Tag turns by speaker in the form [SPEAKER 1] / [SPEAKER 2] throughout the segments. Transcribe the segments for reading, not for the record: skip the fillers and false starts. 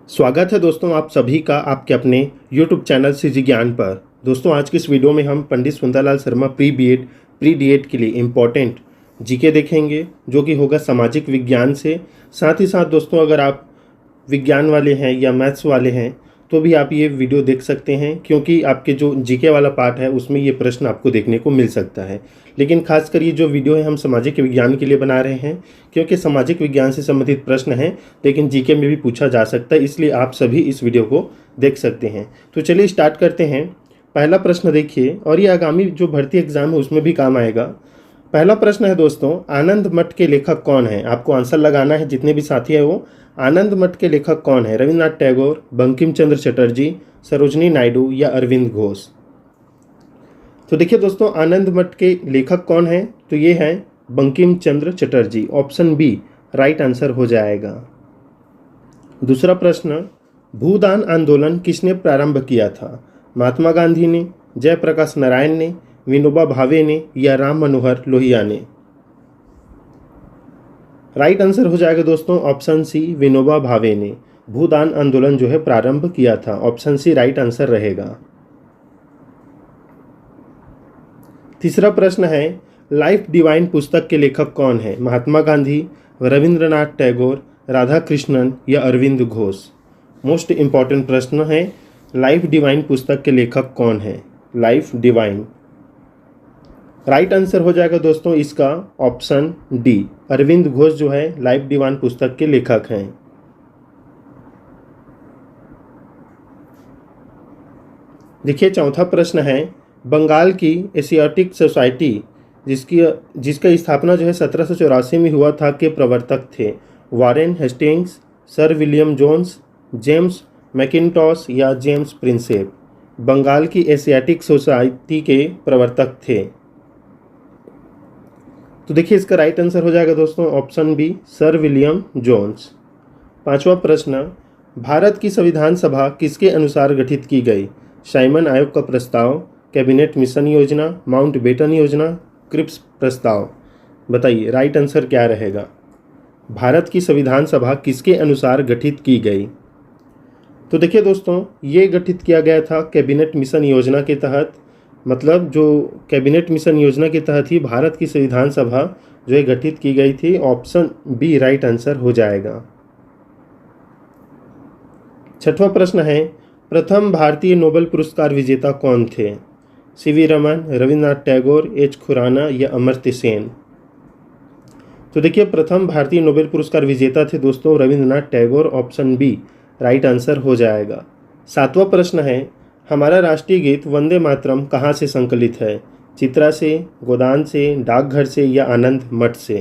[SPEAKER 1] स्वागत है दोस्तों आप सभी का आपके अपने YouTube चैनल सीजी ज्ञान पर। दोस्तों आज की इस वीडियो में हम Pandit Sundarlal Sharma pre BEd pre DEd के लिए इम्पोर्टेंट जीके देखेंगे, जो कि होगा सामाजिक विज्ञान से। साथ ही साथ दोस्तों अगर आप विज्ञान वाले हैं या मैथ्स वाले हैं तो भी आप ये वीडियो देख सकते हैं, क्योंकि आपके जो जीके वाला पार्ट है उसमें ये प्रश्न आपको देखने को मिल सकता है। लेकिन खासकर ये जो वीडियो है हम सामाजिक विज्ञान के लिए बना रहे हैं, क्योंकि सामाजिक विज्ञान से संबंधित प्रश्न हैं लेकिन जीके में भी पूछा जा सकता है, इसलिए आप सभी इस वीडियो को देख सकते हैं। तो चलिए स्टार्ट करते हैं। पहला प्रश्न देखिए, और ये आगामी जो भर्ती एग्जाम है उसमें भी काम आएगा। पहला प्रश्न है दोस्तों, आनंद मठ के लेखक कौन है? आपको आंसर लगाना है, जितने भी साथी हैं वो। आनंद मठ के लेखक कौन है? रविन्द्रनाथ टैगोर, बंकिम चंद्र चटर्जी, सरोजनी नायडू या अरविंद घोष? तो देखिए दोस्तों, आनंद मठ के लेखक कौन है? तो ये हैं Bankim Chandra Chatterjee. Option B right answer हो जाएगा। दूसरा प्रश्न, भूदान आंदोलन किसने प्रारंभ किया था? महात्मा गांधी ने, जयप्रकाश नारायण ने, विनोबा भावे ने या राम मनोहर लोहिया ने? राइट आंसर हो जाएगा दोस्तों ऑप्शन सी, विनोबा भावे ने भूदान आंदोलन जो है प्रारंभ किया था। ऑप्शन सी राइट आंसर रहेगा। तीसरा प्रश्न है, लाइफ डिवाइन पुस्तक के लेखक कौन है? महात्मा गांधी, रविंद्रनाथ टैगोर, राधा कृष्णन या अरविंद घोष? मोस्ट इंपॉर्टेंट प्रश्न है, लाइफ डिवाइन पुस्तक के लेखक कौन है? लाइफ डिवाइन राइट आंसर हो जाएगा दोस्तों इसका ऑप्शन डी, अरविंद घोष जो है लाइफ डिवाइन पुस्तक के लेखक हैं। देखिए चौथा प्रश्न है, बंगाल की एशियाटिक सोसाइटी जिसका स्थापना जो है 1784 में हुआ था, के प्रवर्तक थे? Warren Hastings, sir William Jones, James Mackintosh या जेम्स प्रिंसेप? बंगाल की एशियाटिक सोसाइटी के प्रवर्तक थे। तो देखिए इसका राइट आंसर हो जाएगा दोस्तों option B, sir William Jones. पांचवा प्रश्न, भारत की संविधान सभा किसके अनुसार गठित की गई? साइमन आयोग का प्रस्ताव, कैबिनेट मिशन योजना, माउंटबेटन योजना, क्रिप्स प्रस्ताव? बताइए राइट आंसर क्या रहेगा। भारत की संविधान सभा किसके अनुसार गठित की गई? तो देखिए दोस्तों, ये गठित किया गया था कैबिनेट मिशन योजना के तहत। मतलब जो कैबिनेट मिशन योजना के तहत ही भारत की संविधान सभा जो है गठित की गई थी। ऑप्शन बी राइट आंसर हो जाएगा। छठवां प्रश्न है, प्रथम भारतीय नोबेल पुरस्कार विजेता कौन थे? सीवी रमन, रविन्द्रनाथ टैगोर, एच खुराना या अमर्त्य सेन? तो देखिए प्रथम भारतीय नोबेल पुरस्कार विजेता थे दोस्तों Rabindranath Tagore. Option B right answer हो जाएगा। सातवां प्रश्न है, हमारा राष्ट्रीय गीत वंदे मातरम कहाँ से संकलित है? चित्रा से, गोदान से, डाकघर से या आनंद मठ से?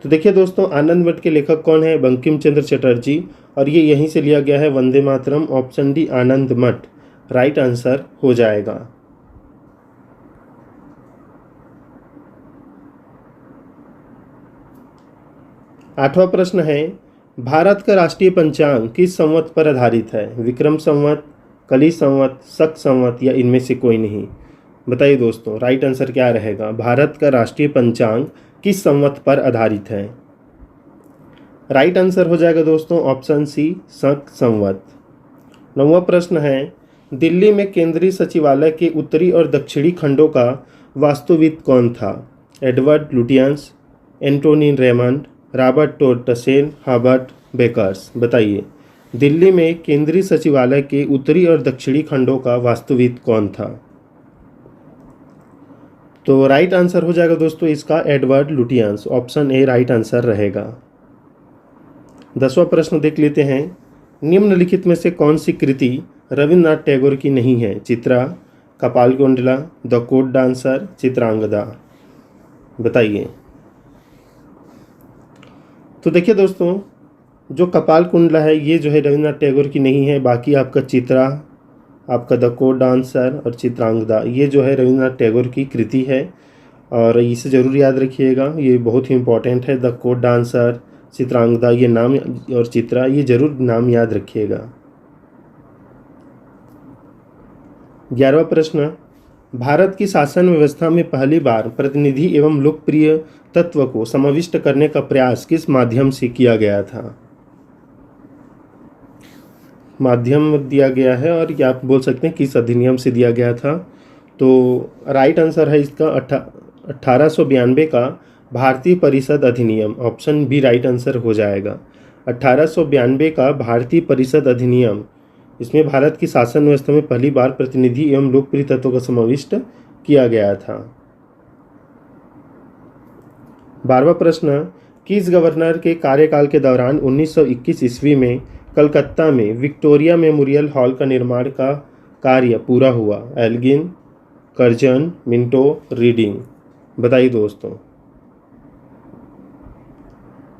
[SPEAKER 1] तो देखिए दोस्तों, आनंद मठ के लेखक कौन है? बंकिम चंद्र चटर्जी, और ये यहीं से लिया गया है वंदे मातरम। ऑप्शन डी आनंद मठ राइट आंसर हो जाएगा। आठवां प्रश्न है, भारत का राष्ट्रीय पंचांग किस संवत पर आधारित है? विक्रम संवत, कली संवत, शक संवत या इनमें से कोई नहीं? बताइए दोस्तों राइट आंसर क्या रहेगा। भारत का राष्ट्रीय पंचांग किस संवत पर आधारित है? राइट आंसर हो जाएगा दोस्तों ऑप्शन सी, शक संवत। नौवां प्रश्न है, दिल्ली में केंद्रीय सचिवालय के उत्तरी और दक्षिणी खंडों का वास्तुविद कौन था? Edward Lutyens, Antonin Raymond, Robert Tor Russell, Herbert Bakers? बताइए दिल्ली में केंद्रीय सचिवालय के उत्तरी और दक्षिणी खंडों का वास्तुविद कौन था? तो राइट आंसर हो जाएगा दोस्तों इसका Edward Lutyens. Option A right answer रहेगा। 10वां प्रश्न देख लेते हैं, निम्नलिखित में से कौन सी कृति रविन्द्रनाथ टैगोर की नहीं है? Chitra, Kapalkundala, the code dancer, Chitrangada? बताइए। तो देखिए दोस्तों, जो कपाल कुंडला है ये जो है रविन्द्रनाथ टैगोर की नहीं है। बाकी आपका चित्रा, आपका द कोड डांसर और चित्रांगदा ये जो है रविन्द्रनाथ टैगोर की कृति है, और इसे ज़रूर याद रखिएगा, ये बहुत ही इंपॉर्टेंट है। द कोड डांसर, चित्रांगदा ये नाम, और चित्रा ये जरूर नाम याद रखिएगा। 11वां प्रश्न, भारत की शासन व्यवस्था में पहली बार प्रतिनिधि एवं लोकप्रिय तत्व को समाविष्ट करने का प्रयास किस माध्यम से किया गया था? माध्यम दिया गया है और या आप बोल सकते हैं किस अधिनियम से दिया गया था। तो राइट आंसर है इसका 1892 का भारतीय परिषद अधिनियम। ऑप्शन बी राइट आंसर हो जाएगा। 1892 का भारतीय परिषद अधिनियम, इसमें भारत की शासन व्यवस्था में पहली बार प्रतिनिधि एवं लोकप्रिय तत्वों का समाविष्ट किया गया था। 12वां प्रश्न, किस गवर्नर के कार्यकाल के दौरान 1921 ईस्वी में कलकत्ता में विक्टोरिया मेमोरियल हॉल का निर्माण का कार्य पूरा हुआ? Elgin, Curzon, Minto, Reading. बताइए दोस्तों।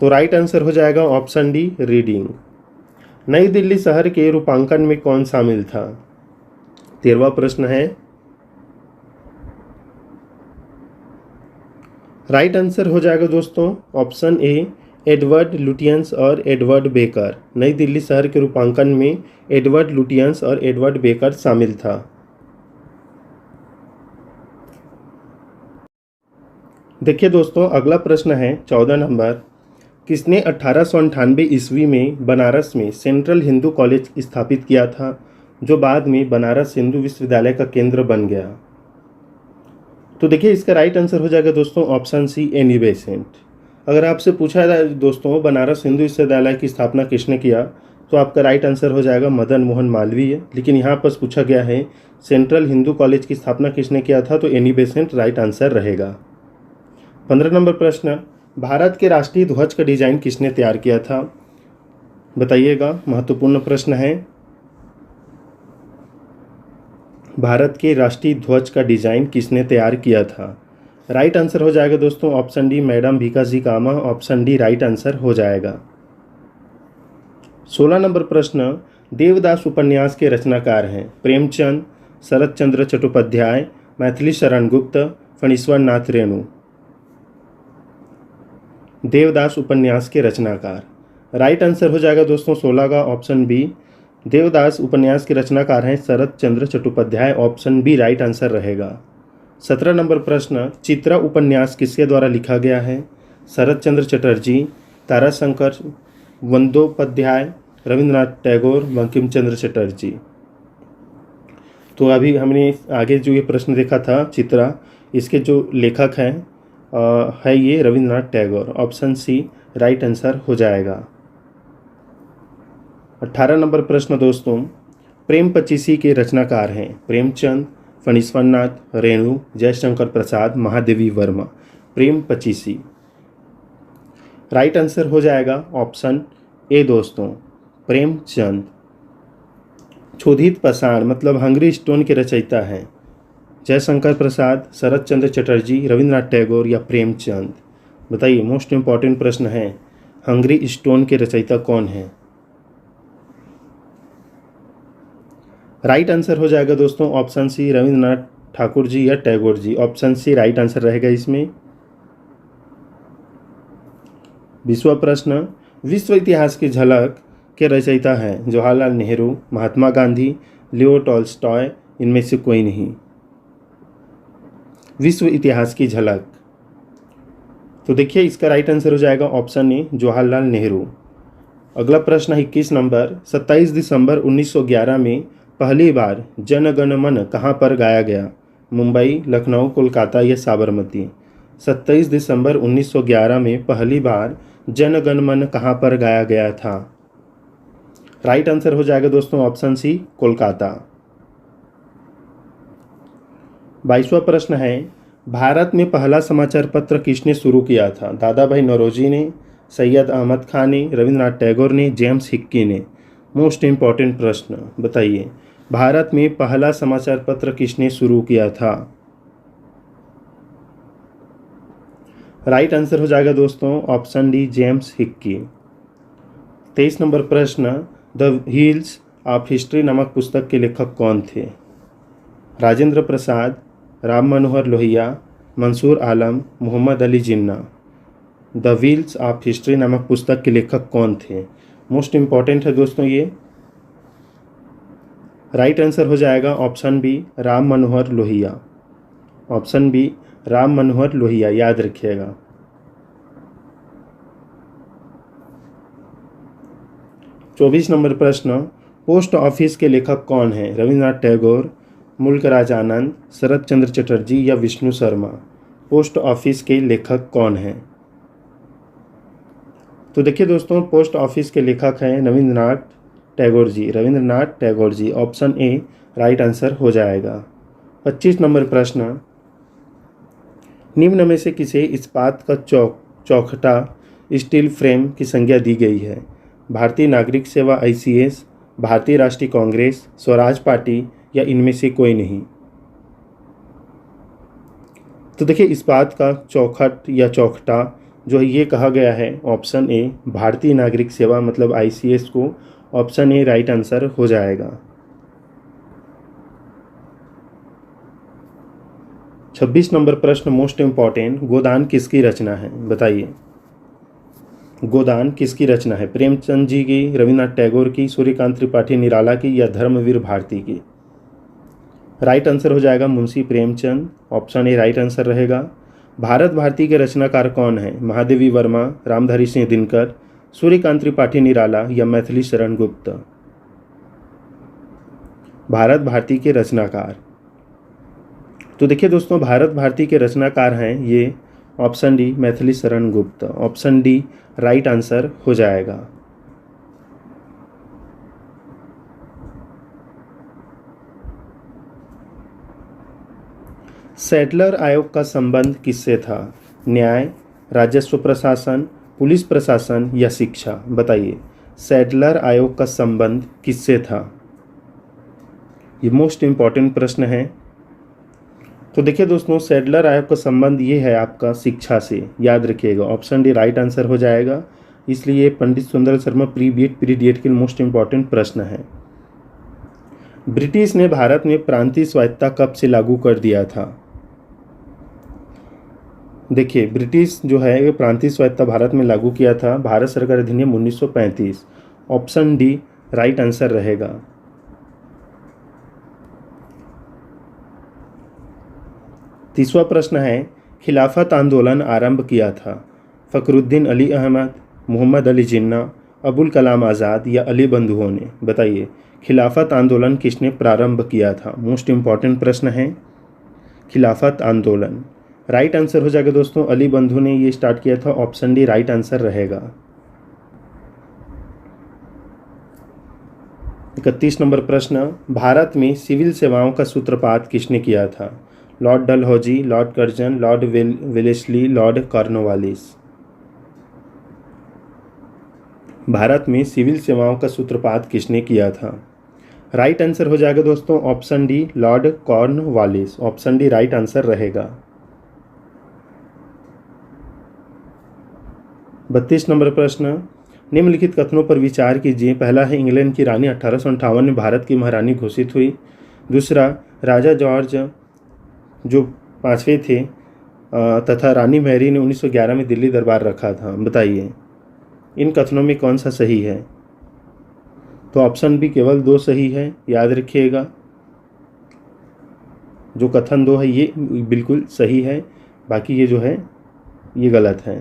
[SPEAKER 1] तो राइट आंसर हो जाएगा ऑप्शन डी रीडिंग। नई दिल्ली शहर के रूपांकन में कौन शामिल था? 13वां प्रश्न है। राइट आंसर हो जाएगा दोस्तों ऑप्शन ए एडवर्ड लुटियंस और एडवर्ड बेकर। नई दिल्ली शहर के रूपांकन में एडवर्ड लुटियंस और एडवर्ड बेकर शामिल था। देखिए दोस्तों, अगला प्रश्न है 14 नंबर। किसने 1898 ईस्वी में बनारस में सेंट्रल हिंदू कॉलेज स्थापित किया था, जो बाद में बनारस हिंदू विश्वविद्यालय का केंद्र बन गया? तो देखिए, इसका राइट आंसर हो जाएगा दोस्तों ऑप्शन सी एनी बेसेंट। अगर आपसे पूछा जाए दोस्तों बनारस हिंदू विश्वविद्यालय की स्थापना किसने किया, तो आपका राइट आंसर हो जाएगा मदन मोहन मालवीय। लेकिन यहाँ पर पूछा गया है सेंट्रल हिंदू कॉलेज की स्थापना किसने किया था, तो एनी बेसेंट राइट आंसर रहेगा। 15 नंबर प्रश्न, भारत के राष्ट्रीय ध्वज का डिजाइन किसने तैयार किया था? बताइएगा, महत्वपूर्ण प्रश्न है। भारत के राष्ट्रीय ध्वज का डिजाइन किसने तैयार किया था? राइट आंसर हो जाएगा दोस्तों ऑप्शन डी मैडम भीकाजी कामा। ऑप्शन डी राइट आंसर हो जाएगा। 16 नंबर प्रश्न, देवदास उपन्यास के रचनाकार हैं प्रेमचंद, शरत चंद्र चट्टोपाध्याय, मैथिली शरण गुप्त, फणीश्वर नाथ रेणु। देवदास उपन्यास के रचनाकार, राइट आंसर हो जाएगा दोस्तों 16 का ऑप्शन बी। देवदास उपन्यास के रचनाकार हैं Sharat Chandra Chattopadhyay. Option B right answer रहेगा। 17 नंबर प्रश्न, चित्रा उपन्यास किसके द्वारा लिखा गया है? शरत चंद्र चटर्जी, ताराशंकर बंदोपाध्याय, रविंद्रनाथ टैगोर, बंकिम चंद्र चटर्जी। तो अभी हमने आगे जो ये प्रश्न देखा था चित्रा, इसके जो लेखक हैं है ये Rabindranath Tagore. Option C right answer हो जाएगा। 18 नंबर प्रश्न दोस्तों, प्रेम पचीसी के रचनाकार हैं प्रेमचंद, फणीश्वर नाथ, रेणु, जयशंकर प्रसाद, महादेवी वर्मा। प्रेम पचीसी, राइट आंसर हो जाएगा ऑप्शन ए दोस्तों प्रेमचंद। क्षुधित पाषाण मतलब हंगरी स्टोन के रचयिता हैं जयशंकर प्रसाद, शरत चंद्र चटर्जी, रविंद्रनाथ टैगोर या प्रेमचंद। बताइए, मोस्ट इम्पॉर्टेंट प्रश्न है, हंगरी स्टोन के रचयिता कौन है? राइट आंसर हो जाएगा दोस्तों ऑप्शन सी रविंद्रनाथ ठाकुर जी या Tagore ji. Option C right answer रहेगा इसमें। 20वां प्रश्न, विश्व इतिहास की झलक के रचयिता हैं जवाहरलाल नेहरू, महात्मा गांधी, लियो टॉल्स्टॉय, इनमें से कोई नहीं। विश्व इतिहास की झलक, तो देखिए इसका राइट आंसर हो जाएगा ऑप्शन ए जवाहरलाल नेहरू। अगला प्रश्न 21 नंबर, 27 दिसंबर 1911 में पहली बार जन गण मन कहाँ पर गाया गया? मुंबई, लखनऊ, कोलकाता या साबरमती। 27 दिसंबर 1911 में पहली बार जन गण मन कहाँ पर गाया गया था? राइट आंसर हो जाएगा दोस्तों ऑप्शन सी कोलकाता। 22वां प्रश्न है, भारत में पहला समाचार पत्र किसने शुरू किया था? दादा भाई नौरोजी ने, सैयद अहमद खान ने, रविंद्रनाथ टैगोर ने, जेम्स हिक्की ने। मोस्ट इम्पॉर्टेंट प्रश्न, बताइए भारत में पहला समाचार पत्र किसने शुरू किया था? राइट आंसर हो जाएगा दोस्तों option D James Hickey. 23 number प्रश्न, द हिल्स ऑफ हिस्ट्री नामक पुस्तक के लेखक कौन थे? Rajendra Prasad, Ram Manohar Lohia, Mansoor Alam, Mohammad Ali Jinnah. The wheels of history नामक पुस्तक के लेखक कौन थे? मोस्ट इम्पॉर्टेंट है दोस्तों ये। राइट आंसर हो जाएगा option B Ram Manohar Lohia. Option B Ram Manohar Lohia, याद रखिएगा। 24 नंबर प्रश्न, पोस्ट ऑफिस के लेखक कौन हैं? रविंद्रनाथ टैगोर, मुल्क राज आनंद, शरत चंद्र चटर्जी या विष्णु शर्मा? पोस्ट ऑफिस के लेखक कौन हैं? तो देखिए दोस्तों, पोस्ट ऑफिस के लेखक हैं Rabindranath Tagore ji. Rabindranath Tagore ji, option A right answer हो जाएगा। 25 नंबर प्रश्न, निम्न में से किसे इस्पात का चौखटा स्टील फ्रेम की संज्ञा दी गई है? भारतीय नागरिक सेवा ICS, भारतीय राष्ट्रीय कांग्रेस, स्वराज पार्टी या इनमें से कोई नहीं? तो देखिए, इस्पात का चौखट या चौखटा जो है ये कहा गया है ऑप्शन ए भारतीय नागरिक सेवा मतलब ICS को। ऑप्शन ए राइट आंसर हो जाएगा। 26 नंबर प्रश्न मोस्ट इम्पॉर्टेंट, गोदान किसकी रचना है? बताइए, गोदान किसकी रचना है? प्रेमचंद जी की, रविन्द्रनाथ टैगोर की, सूर्यकांत त्रिपाठी निराला की या धर्मवीर भारती की? राइट आंसर हो जाएगा Munshi Premchand. Option A right answer रहेगा। भारत भारती के रचनाकार कौन है? महादेवी वर्मा, रामधारी सिंह दिनकर, सूर्यकांत त्रिपाठी निराला या मैथिली शरण गुप्त? भारत भारती के रचनाकार, तो देखिए दोस्तों, भारत भारती के रचनाकार हैं ये option D Maithili Sharan Gupt. Option D right answer हो जाएगा। सैडलर आयोग का संबंध किससे था? न्याय, राजस्व प्रशासन, पुलिस प्रशासन या शिक्षा? बताइए, सैडलर आयोग का संबंध किससे था? ये मोस्ट इम्पॉर्टेंट प्रश्न है। तो देखिए दोस्तों, सैडलर आयोग का संबंध ये है आपका शिक्षा से, याद रखिएगा। ऑप्शन डी राइट आंसर हो जाएगा। इसलिए Pandit Sundarlal Sharma pre BEd pre DEd के लिए मोस्ट इम्पॉर्टेंट प्रश्न है। ब्रिटिश ने भारत में प्रांतीय स्वायत्तता कब से लागू कर दिया था? देखिए, ब्रिटिश जो है ये प्रांतीय स्वायत्तता भारत में लागू किया था भारत सरकार अधिनियम 1935। ऑप्शन डी राइट आंसर रहेगा। तीसरा प्रश्न है, खिलाफत आंदोलन आरंभ किया था फखरुद्दीन अली अहमद, मोहम्मद अली जिन्ना, अबुल कलाम आज़ाद या अली बंधुओं ने? बताइए, खिलाफत आंदोलन किसने प्रारंभ किया था? मोस्ट इम्पॉर्टेंट प्रश्न है, खिलाफत आंदोलन। राइट आंसर हो जाएगा दोस्तों, अली बंधु ने ये स्टार्ट किया था। ऑप्शन डी राइट आंसर रहेगा। 31 नंबर प्रश्न, भारत में सिविल सेवाओं का सूत्रपात किसने किया था? Lord Dalhousie, Lord Curzon, Lord Wellesley, Lord Cornwallis? Bharat में सिविल सेवाओं का सूत्रपात किसने किया था? राइट आंसर हो जाएगा दोस्तों, option D Lord Cornwallis. Option D right answer रहेगा। 32 नंबर प्रश्न, निम्नलिखित कथनों पर विचार कीजिए। पहला है, इंग्लैंड की रानी 1858 में भारत की महारानी घोषित हुई। दूसरा, राजा जॉर्ज जो 5वें थे तथा रानी मैरी ने 1911 में दिल्ली दरबार रखा था। बताइए, इन कथनों में कौन सा सही है? तो ऑप्शन बी केवल 2 सही है, याद रखिएगा। जो कथन 2 है ये बिल्कुल सही है, बाकी ये जो है ये गलत है।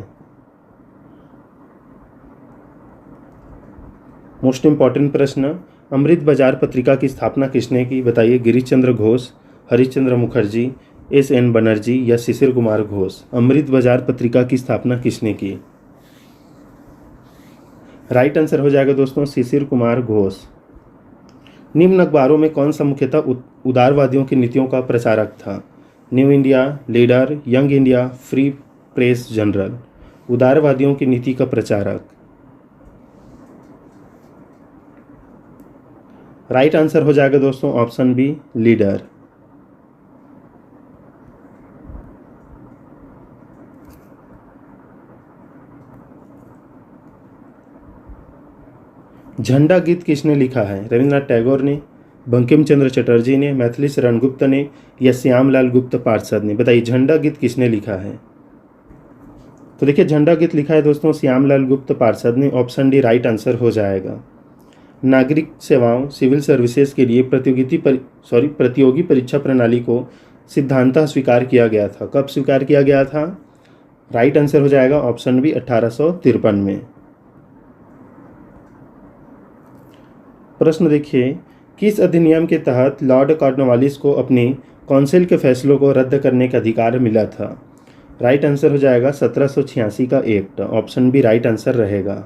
[SPEAKER 1] मोस्ट इम्पॉर्टेंट प्रश्न, अमृत बाजार पत्रिका की स्थापना किसने की? बताइए, गिरीश चंद्र घोष, हरिश्चंद्र मुखर्जी, SN बनर्जी या शिशिर कुमार घोष? अमृत बाजार पत्रिका की स्थापना किसने की? राइट आंसर हो जाएगा दोस्तों, शिशिर कुमार घोष। निम्न अखबारों में कौन सा मुख्यतः उदारवादियों की नीतियों का प्रचारक था? New India, Leader, Young India, Free Press, General? उदारवादियों की नीति का प्रचारक। राइट आंसर हो जाएगा दोस्तों, ऑप्शन बी लीडर। झंडा गीत किसने लिखा है? रविन्द्रनाथ टैगोर ने, बंकिम चंद्र चटर्जी ने, मैथिली शरण गुप्त ने या श्यामलाल गुप्त पार्षद ने? बताइए, झंडा गीत किसने लिखा है? तो देखिए, झंडा गीत लिखा है दोस्तों श्यामलाल गुप्त पार्षद ने। ऑप्शन डी राइट आंसर हो जाएगा। नागरिक सेवाओं सिविल सर्विसेज के लिए प्रतियोगी परीक्षा प्रणाली को सिद्धांतः स्वीकार किया गया था। कब स्वीकार किया गया था? राइट आंसर हो जाएगा ऑप्शन बी 1853 में। प्रश्न देखिए, किस अधिनियम के तहत लॉर्ड कॉर्नवालिस को अपनी काउंसिल के फैसलों को रद्द करने का अधिकार मिला था? राइट आंसर हो जाएगा 1786 का act. Option B right answer रहेगा।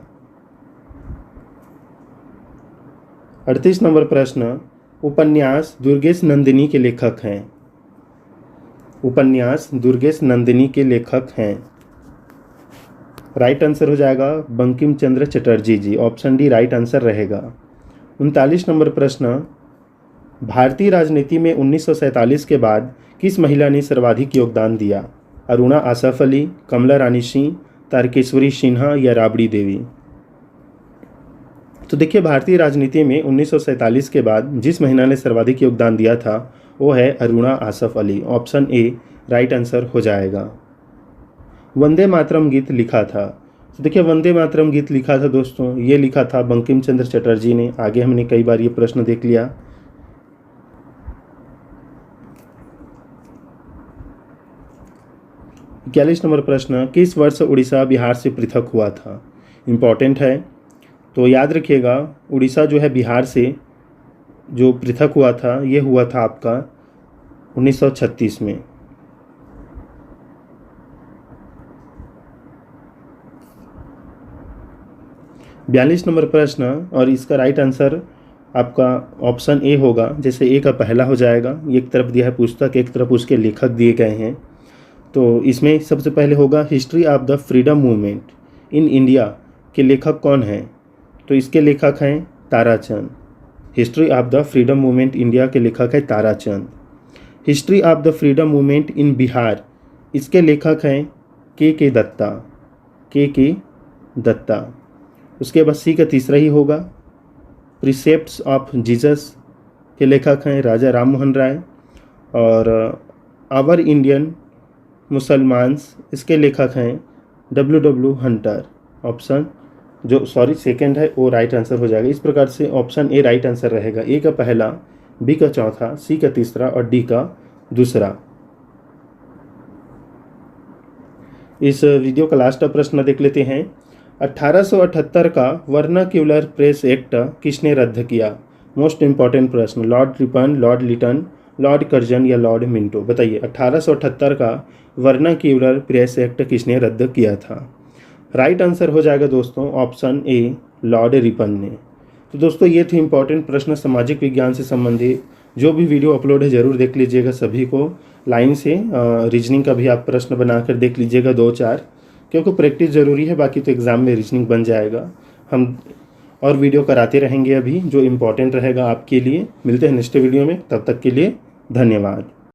[SPEAKER 1] 38 नंबर प्रश्न, उपन्यास दुर्गेश नंदिनी के लेखक हैं? उपन्यास दुर्गेश नंदिनी के लेखक हैं। राइट आंसर हो जाएगा बंकिम चंद्र चटर्जी जी। ऑप्शन डी राइट आंसर रहेगा। 39 नंबर प्रश्न, भारतीय राजनीति में 1947 के बाद किस महिला ने सर्वाधिक योगदान दिया? अरुणा आसफ अली, कमला रानी सिंह, तारकेश्वरी सिन्हा या राबड़ी देवी? तो देखिए, भारतीय राजनीति में 1947 के बाद जिस महिला ने सर्वाधिक योगदान दिया था वो है Aruna Asaf Ali. Option A right answer हो जाएगा। वंदे मातरम गीत लिखा था? तो देखिए, वंदे मातरम गीत लिखा था दोस्तों, ये लिखा था बंकिम चंद्र चटर्जी ने। आगे हमने कई बार ये प्रश्न देख लिया। इक्यालीस नंबर प्रश्न, किस वर्ष उड़ीसा बिहार से पृथक हुआ था? इम्पॉर्टेंट है, तो याद रखिएगा, उड़ीसा जो है बिहार से जो पृथक हुआ था ये हुआ था आपका 1936 में। बयालीस नंबर प्रश्न, और इसका राइट आंसर आपका ऑप्शन ए होगा। जैसे ए का पहला हो जाएगा, एक तरफ दिया है पुस्तक, एक तरफ उसके लेखक दिए गए हैं। तो इसमें सबसे पहले होगा history of the freedom movement in India के लेखक कौन हैं? तो इसके लेखक हैं Tarachand. History of the freedom movement India के लेखक है Tarachand. History of the freedom movement in Bihar, इसके लेखक हैं के दत्ता। के दत्ता। उसके बाद सी का तीसरा ही होगा, प्रिसेप्ट्स ऑफ जीसस के लेखक हैं राजा राम मोहन राय। और आवर इंडियन मुसलमान्स, इसके लेखक हैं W हंटर। ऑप्शन जो सेकंड है वो राइट आंसर हो जाएगा। इस प्रकार से ऑप्शन ए राइट आंसर रहेगा। ए का पहला, बी का चौथा, सी का तीसरा और डी का दूसरा। इस वीडियो का लास्ट प्रश्न देख लेते हैं। 1878 का वर्नाक्यूलर प्रेस एक्ट किसने रद्द किया? मोस्ट इंपॉर्टेंट प्रश्न। Lord Ripon, Lord Lytton, Lord Curzon या लॉर्ड मिंटो? बताइए, 1878 का वर्नाक्यूलर प्रेस एक्ट किसने रद्द किया था? राइट आंसर हो जाएगा दोस्तों ऑप्शन ए लॉर्ड रिपन ने। तो दोस्तों, ये थे इंपॉर्टेंट प्रश्न सामाजिक विज्ञान से संबंधित। जो भी वीडियो अपलोड है ज़रूर देख लीजिएगा। सभी को लाइन से रीजनिंग का भी आप प्रश्न बनाकर देख लीजिएगा 2-4, क्योंकि प्रैक्टिस ज़रूरी है, बाकी तो एग्ज़ाम में रीजनिंग बन जाएगा। हम और वीडियो कराते रहेंगे अभी जो इम्पोर्टेंट रहेगा आपके लिए। मिलते हैं नेक्स्ट वीडियो में, तब तक के लिए धन्यवाद।